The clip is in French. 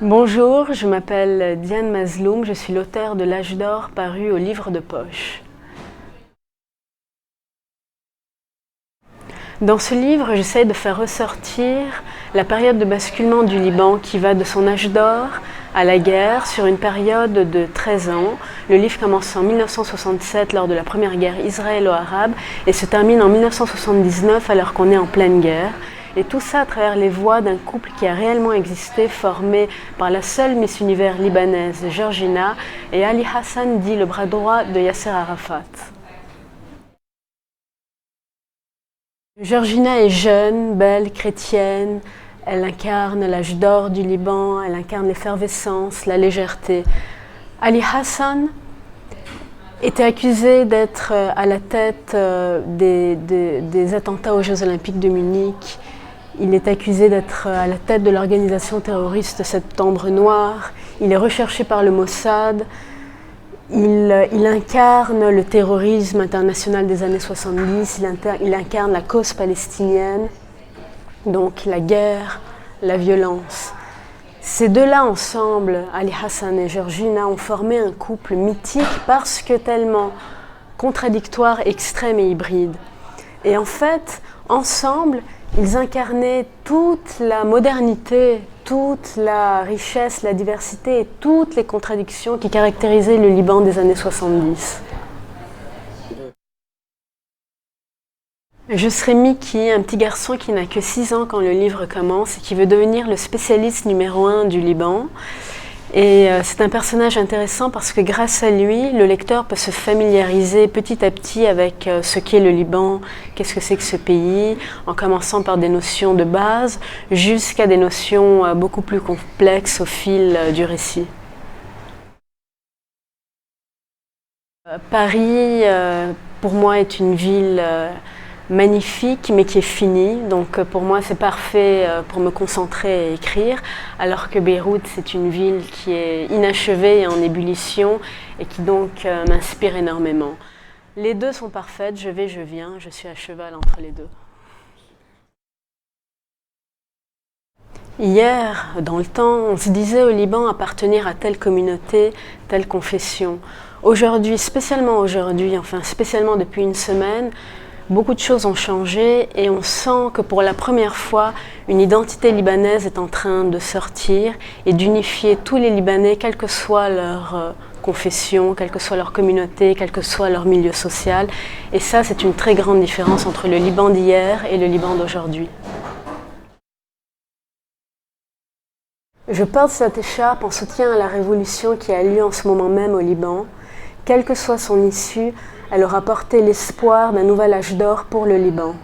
Bonjour, je m'appelle Diane Mazloum, je suis l'auteure de L'Âge d'or paru au livre de poche. Dans ce livre, j'essaie de faire ressortir la période de basculement du Liban qui va de son âge d'or à la guerre sur une période de 13 ans. Le livre commence en 1967 lors de la première guerre israélo-arabe et se termine en 1979 alors qu'on est en pleine guerre. Et tout ça à travers les voix d'un couple qui a réellement existé, formé par la seule Miss Univers libanaise, Georgina, et Ali Hassan, dit le bras droit de Yasser Arafat. Georgina est jeune, belle, chrétienne. Elle incarne l'âge d'or du Liban, elle incarne l'effervescence, la légèreté. Ali Hassan était accusé d'être à la tête des attentats aux Jeux Olympiques de Munich. Il est accusé d'être à la tête de l'organisation terroriste Septembre Noir. Il est recherché par le Mossad. Il incarne le terrorisme international des années 70. Il incarne la cause palestinienne, donc la guerre, la violence. Ces deux-là ensemble, Ali Hassan et Georgina, ont formé un couple mythique parce que tellement contradictoire, extrême et hybride. Et en fait, ensemble, ils incarnaient toute la modernité, toute la richesse, la diversité et toutes les contradictions qui caractérisaient le Liban des années 70. Je serai Mickey, un petit garçon qui n'a que 6 ans quand le livre commence et qui veut devenir le spécialiste numéro 1 du Liban. Et c'est un personnage intéressant parce que grâce à lui, le lecteur peut se familiariser petit à petit avec ce qu'est le Liban, qu'est-ce que c'est que ce pays, en commençant par des notions de base jusqu'à des notions beaucoup plus complexes au fil du récit. Paris, pour moi, est une ville magnifique mais qui est finie, donc pour moi c'est parfait pour me concentrer et écrire, alors que Beyrouth c'est une ville qui est inachevée et en ébullition et qui donc m'inspire énormément. Les deux sont parfaites, je vais, je viens, je suis à cheval entre les deux. Hier, dans le temps, on se disait au Liban appartenir à telle communauté, telle confession. Aujourd'hui, spécialement depuis une semaine, beaucoup de choses ont changé et on sent que pour la première fois, une identité libanaise est en train de sortir et d'unifier tous les Libanais, quelle que soit leur confession, quelle que soit leur communauté, quel que soit leur milieu social. Et ça, c'est une très grande différence entre le Liban d'hier et le Liban d'aujourd'hui. Je porte cette écharpe en soutien à la révolution qui a lieu en ce moment même au Liban. Quelle que soit son issue, elle aura porté l'espoir d'un nouvel âge d'or pour le Liban.